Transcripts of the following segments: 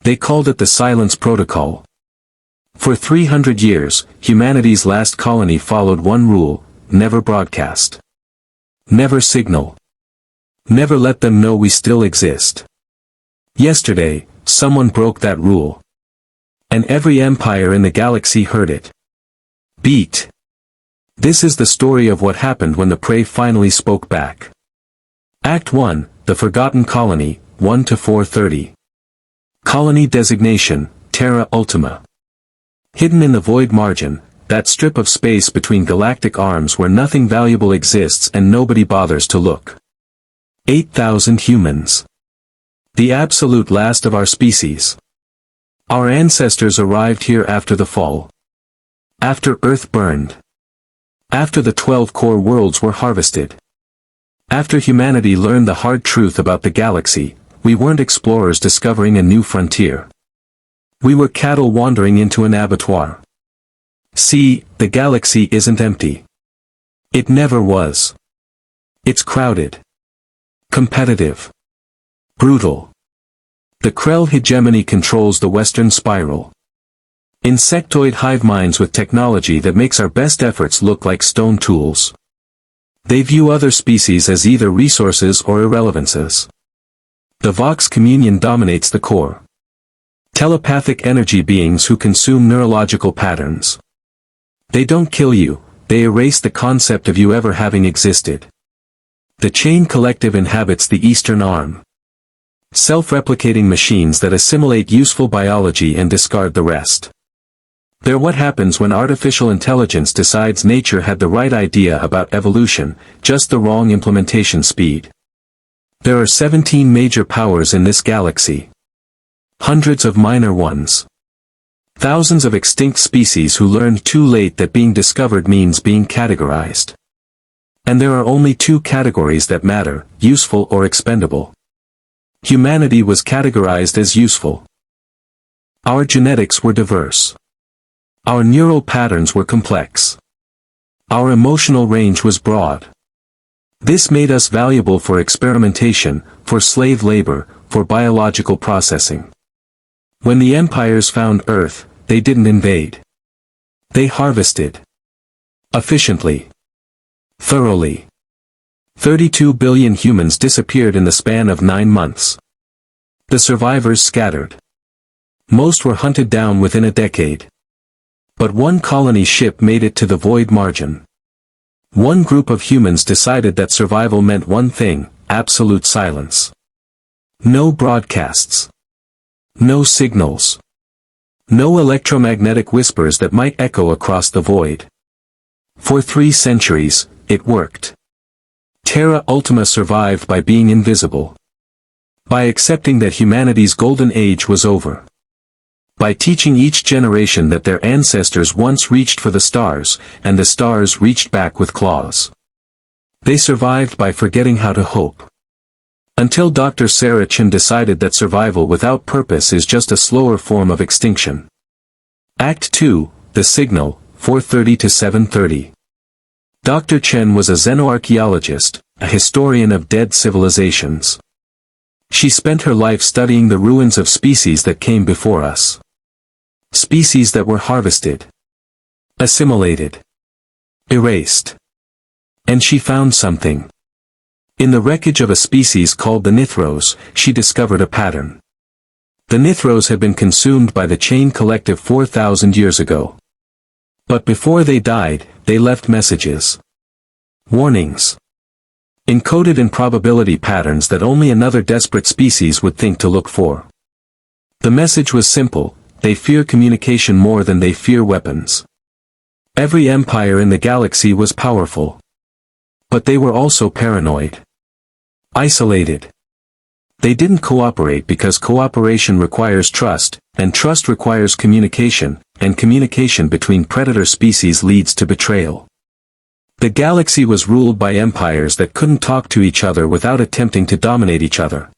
They called it the Silence Protocol. For 300 years, humanity's last colony followed one rule: never broadcast. Never signal. Never let them know we still exist. Yesterday, someone broke that rule. And every empire in the galaxy heard it. Beat. This is the story of what happened when the prey finally spoke back. Act 1, The Forgotten Colony, 1 to 430. Colony designation, Terra Ultima. Hidden in the void margin, that strip of space between galactic arms where nothing valuable exists and nobody bothers to look. 8,000 humans. The absolute last of our species. Our ancestors arrived here after the fall. After Earth burned. After the 12 core worlds were harvested. After humanity learned the hard truth about the galaxy, we weren't explorers discovering a new frontier. We were cattle wandering into an abattoir. See, the galaxy isn't empty. It never was. It's crowded. Competitive. Brutal. The Krell hegemony controls the Western spiral. Insectoid hive minds with technology that makes our best efforts look like stone tools. They view other species as either resources or irrelevances. The Vox communion dominates the core. Telepathic energy beings who consume neurological patterns. They don't kill you, they erase the concept of you ever having existed. The Chain Collective inhabits the Eastern Arm. Self-replicating machines that assimilate useful biology and discard the rest. They're what happens when artificial intelligence decides nature had the right idea about evolution, just the wrong implementation speed. There are 17 major powers in this galaxy. Hundreds of minor ones. Thousands of extinct species who learned too late that being discovered means being categorized. And there are only two categories that matter, useful or expendable. Humanity was categorized as useful. Our genetics were diverse. Our neural patterns were complex. Our emotional range was broad. This made us valuable for experimentation, for slave labor, for biological processing. When the empires found Earth, they didn't invade. They harvested. Efficiently. Thoroughly. 32 billion humans disappeared in the span of 9 months. The survivors scattered. Most were hunted down within a decade. But one colony ship made it to the void margin. One group of humans decided that survival meant one thing: absolute silence. No broadcasts. No signals. No electromagnetic whispers that might echo across the void. For 3 centuries, it worked. Terra Ultima survived by being invisible. By accepting that humanity's golden age was over. By teaching each generation that their ancestors once reached for the stars, and the stars reached back with claws. They survived by forgetting how to hope. Until Dr. Sarah Chin decided that survival without purpose is just a slower form of extinction. Act 2, The Signal, 430 to 730. Dr. Chen was a xenoarchaeologist, a historian of dead civilizations. She spent her life studying the ruins of species that came before us. Species that were harvested. Assimilated. Erased. And she found something. In the wreckage of a species called the Nithros, she discovered a pattern. The Nithros had been consumed by the Chain Collective 4,000 years ago. But before they died, they left messages. Warnings. Encoded in probability patterns that only another desperate species would think to look for. The message was simple: they fear communication more than they fear weapons. Every empire in the galaxy was powerful. But they were also paranoid. Isolated. They didn't cooperate because cooperation requires trust, and trust requires communication, and communication between predator species leads to betrayal. The galaxy was ruled by empires that couldn't talk to each other without attempting to dominate each other.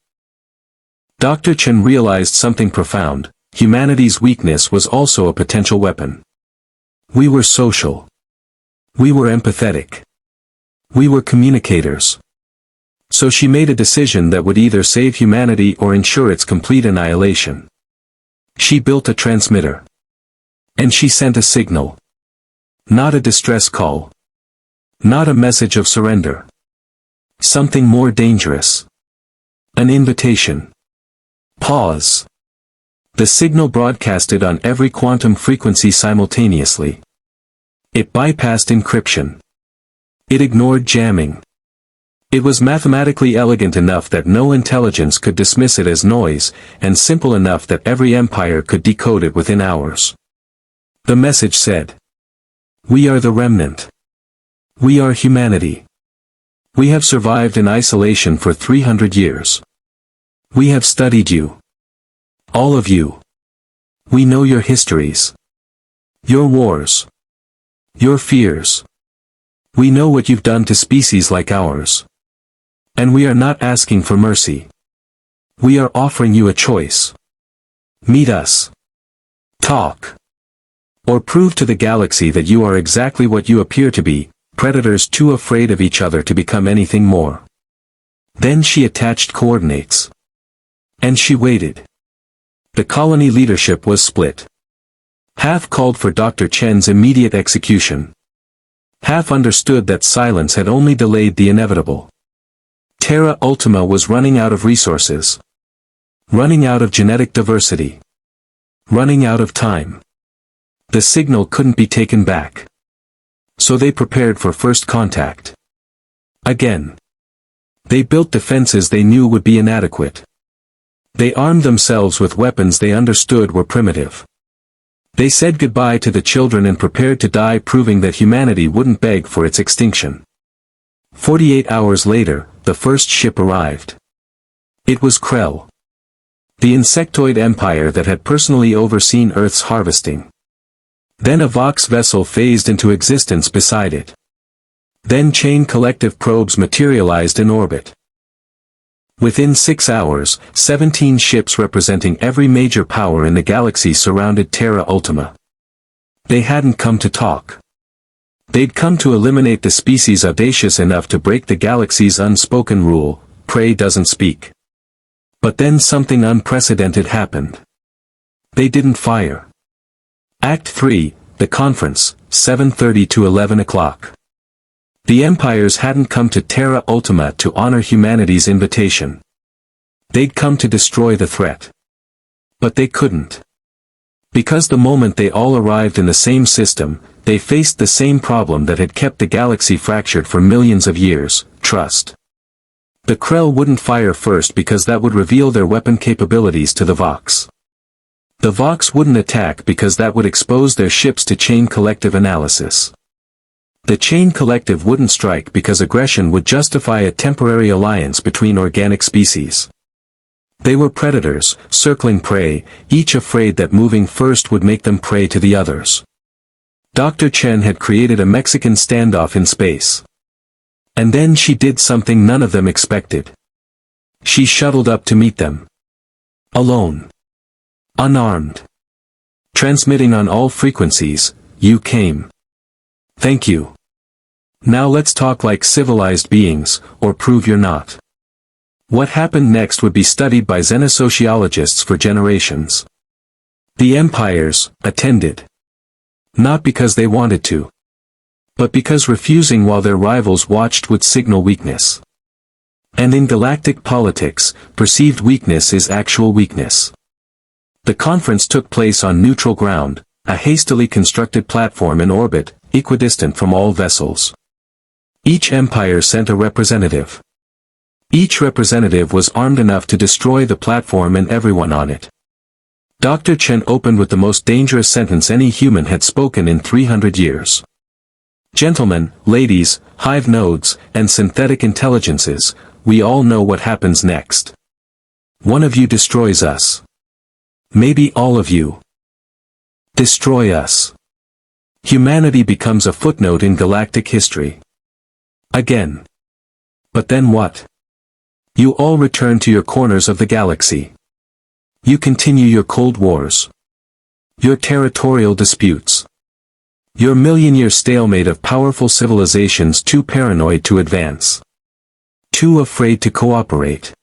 Dr. Chen realized something profound: humanity's weakness was also a potential weapon. We were social. We were empathetic. We were communicators. So she made a decision that would either save humanity or ensure its complete annihilation. She built a transmitter. And she sent a signal. Not a distress call. Not a message of surrender. Something more dangerous. An invitation. Pause. The signal broadcasted on every quantum frequency simultaneously. It bypassed encryption. It ignored jamming. It was mathematically elegant enough that no intelligence could dismiss it as noise, and simple enough that every empire could decode it within hours. The message said, "We are the remnant. We are humanity. We have survived in isolation for 300 years. We have studied you. All of you. We know your histories. Your wars. Your fears. We know what you've done to species like ours. And we are not asking for mercy. We are offering you a choice. Meet us. Talk. Or prove to the galaxy that you are exactly what you appear to be, predators too afraid of each other to become anything more." Then she attached coordinates. And she waited. The colony leadership was split. Half called for Dr. Chen's immediate execution. Half understood that silence had only delayed the inevitable. Terra Ultima was running out of resources. Running out of genetic diversity. Running out of time. The signal couldn't be taken back. So they prepared for first contact. Again. They built defenses they knew would be inadequate. They armed themselves with weapons they understood were primitive. They said goodbye to the children and prepared to die, proving that humanity wouldn't beg for its extinction. 48 hours later, the first ship arrived. It was Krell. The insectoid empire that had personally overseen Earth's harvesting. Then a Vox vessel phased into existence beside it. Then chain collective probes materialized in orbit. Within 6 hours, 17 ships representing every major power in the galaxy surrounded Terra Ultima. They hadn't come to talk. They'd come to eliminate the species audacious enough to break the galaxy's unspoken rule, prey doesn't speak. But then something unprecedented happened. They didn't fire. Act 3, the conference, 7:30 to 11 o'clock. The empires hadn't come to Terra Ultima to honor humanity's invitation. They'd come to destroy the threat. But they couldn't. Because the moment they all arrived in the same system, they faced the same problem that had kept the galaxy fractured for millions of years: trust. The Krell wouldn't fire first because that would reveal their weapon capabilities to the Vox. The Vox wouldn't attack because that would expose their ships to chain collective analysis. The chain collective wouldn't strike because aggression would justify a temporary alliance between organic species. They were predators, circling prey, each afraid that moving first would make them prey to the others. Dr. Chen had created a Mexican standoff in space. And then she did something none of them expected. She shuttled up to meet them. Alone. Unarmed. Transmitting on all frequencies, "You came. Thank you. Now let's talk like civilized beings, or prove you're not." What happened next would be studied by xenosociologists for generations. The empires attended. Not because they wanted to. But because refusing while their rivals watched would signal weakness. And in galactic politics, perceived weakness is actual weakness. The conference took place on neutral ground, a hastily constructed platform in orbit, equidistant from all vessels. Each empire sent a representative. Each representative was armed enough to destroy the platform and everyone on it. Dr. Chen opened with the most dangerous sentence any human had spoken in 300 years. "Gentlemen, ladies, hive nodes, and synthetic intelligences, we all know what happens next. One of you destroys us. Maybe all of you. Destroy us. Humanity becomes a footnote in galactic history. Again. But then what? You all return to your corners of the galaxy. You continue your cold wars. Your territorial disputes. Your million-year stalemate of powerful civilizations too paranoid to advance. Too afraid to cooperate.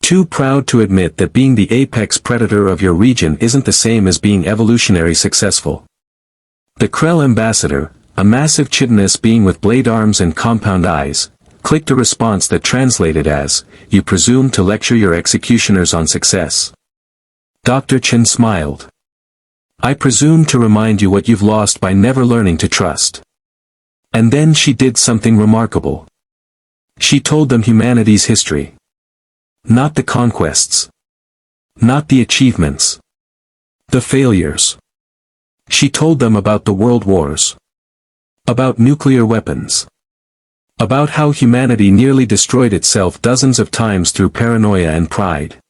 too proud to admit that being the apex predator of your region isn't the same as being evolutionary successful. The Krell ambassador, a massive chitinous being with blade arms and compound eyes, clicked a response that translated as, "You presume to lecture your executioners on success." Dr. Chen smiled. "I presume to remind you what you've lost by never learning to trust." And then she did something remarkable. She told them humanity's history. Not the conquests. Not the achievements. The failures. She told them about the world wars. About nuclear weapons. About how humanity nearly destroyed itself dozens of times through paranoia and pride.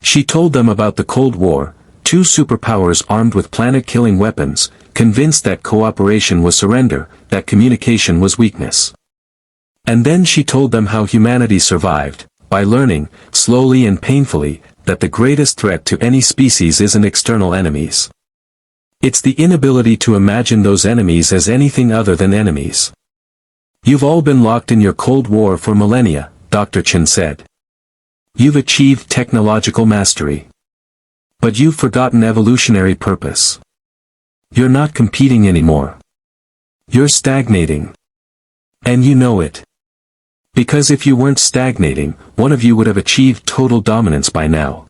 She told them about the Cold War, two superpowers armed with planet-killing weapons, convinced that cooperation was surrender, that communication was weakness. And then she told them how humanity survived, by learning, slowly and painfully, that the greatest threat to any species isn't external enemies. It's the inability to imagine those enemies as anything other than enemies. "You've all been locked in your Cold War for millennia," Dr. Chen said. "You've achieved technological mastery. But you've forgotten evolutionary purpose. You're not competing anymore. You're stagnating. And you know it. Because if you weren't stagnating, one of you would have achieved total dominance by now.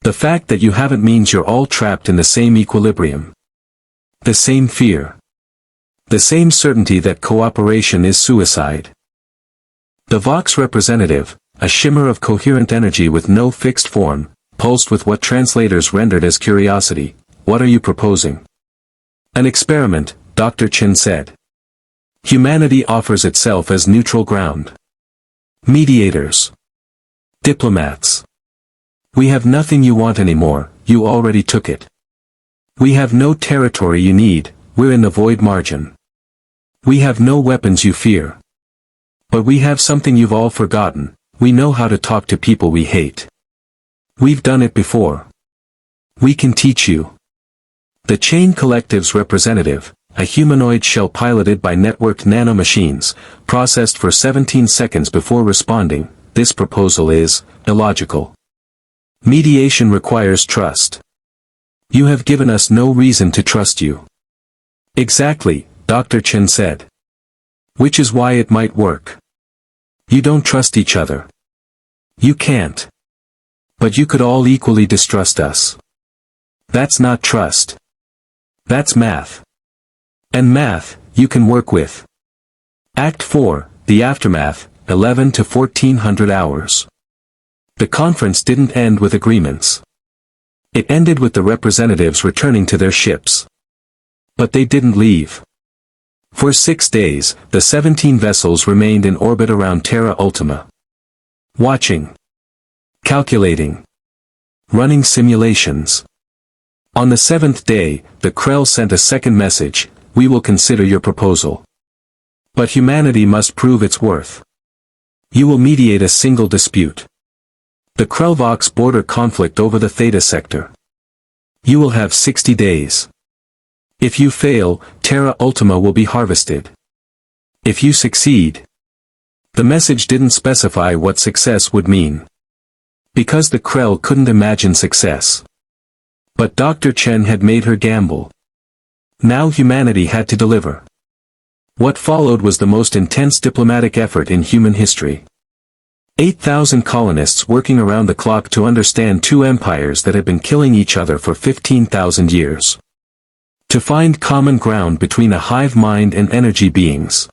The fact that you haven't means you're all trapped in the same equilibrium. The same fear. The same certainty that cooperation is suicide." The Vox representative, a shimmer of coherent energy with no fixed form, pulsed with what translators rendered as curiosity. "What are you proposing?" "An experiment," Dr. Chen said. "Humanity offers itself as neutral ground. Mediators. Diplomats. We have nothing you want anymore, you already took it. We have no territory you need, we're in the void margin. We have no weapons you fear. But we have something you've all forgotten, we know how to talk to people we hate. We've done it before. We can teach you." The Chain Collective's representative, a humanoid shell piloted by networked nanomachines, processed for 17 seconds before responding, "This proposal is illogical. Mediation requires trust. You have given us no reason to trust you." "Exactly," Dr. Chen said. "Which is why it might work. You don't trust each other. You can't. But you could all equally distrust us. That's not trust. That's math. And math, you can work with." Act 4, The Aftermath, 11 to 1400 hours. The conference didn't end with agreements. It ended with the representatives returning to their ships. But they didn't leave. For 6 days, the 17 vessels remained in orbit around Terra Ultima. Watching. Calculating. Running simulations. On the 7th day, the Krell sent a second message: "We will consider your proposal. But humanity must prove its worth. You will mediate a single dispute. The Krell-Vox border conflict over the Theta sector. You will have 60 days. If you fail, Terra Ultima will be harvested. If you succeed." The message didn't specify what success would mean. Because the Krell couldn't imagine success. But Dr. Chen had made her gamble. Now humanity had to deliver. What followed was the most intense diplomatic effort in human history. 8,000 colonists working around the clock to understand two empires that had been killing each other for 15,000 years. To find common ground between a hive mind and energy beings.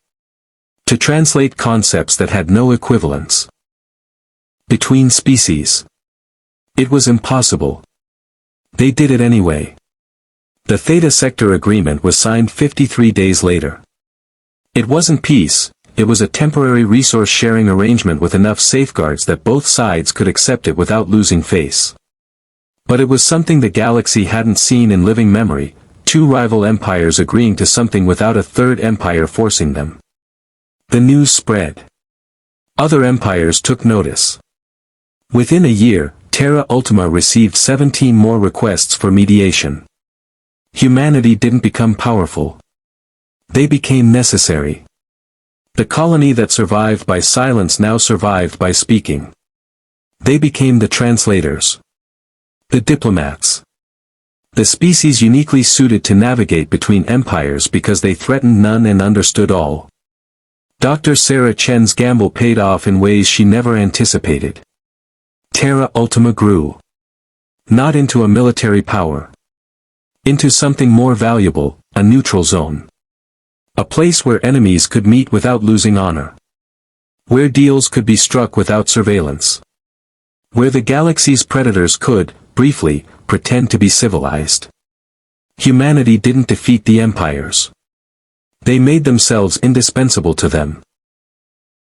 To translate concepts that had no equivalence. Between species. It was impossible. They did it anyway. The Theta Sector Agreement was signed 53 days later. It wasn't peace, it was a temporary resource-sharing arrangement with enough safeguards that both sides could accept it without losing face. But it was something the galaxy hadn't seen in living memory, two rival empires agreeing to something without a third empire forcing them. The news spread. Other empires took notice. Within a year, Terra Ultima received 17 more requests for mediation. Humanity didn't become powerful. They became necessary. The colony that survived by silence now survived by speaking. They became the translators. The diplomats. The species uniquely suited to navigate between empires because they threatened none and understood all. Dr. Sarah Chen's gamble paid off in ways she never anticipated. Terra Ultima grew. Not into a military power. Into something more valuable, a neutral zone. A place where enemies could meet without losing honor. Where deals could be struck without surveillance. Where the galaxy's predators could, briefly, pretend to be civilized. Humanity didn't defeat the empires. They made themselves indispensable to them.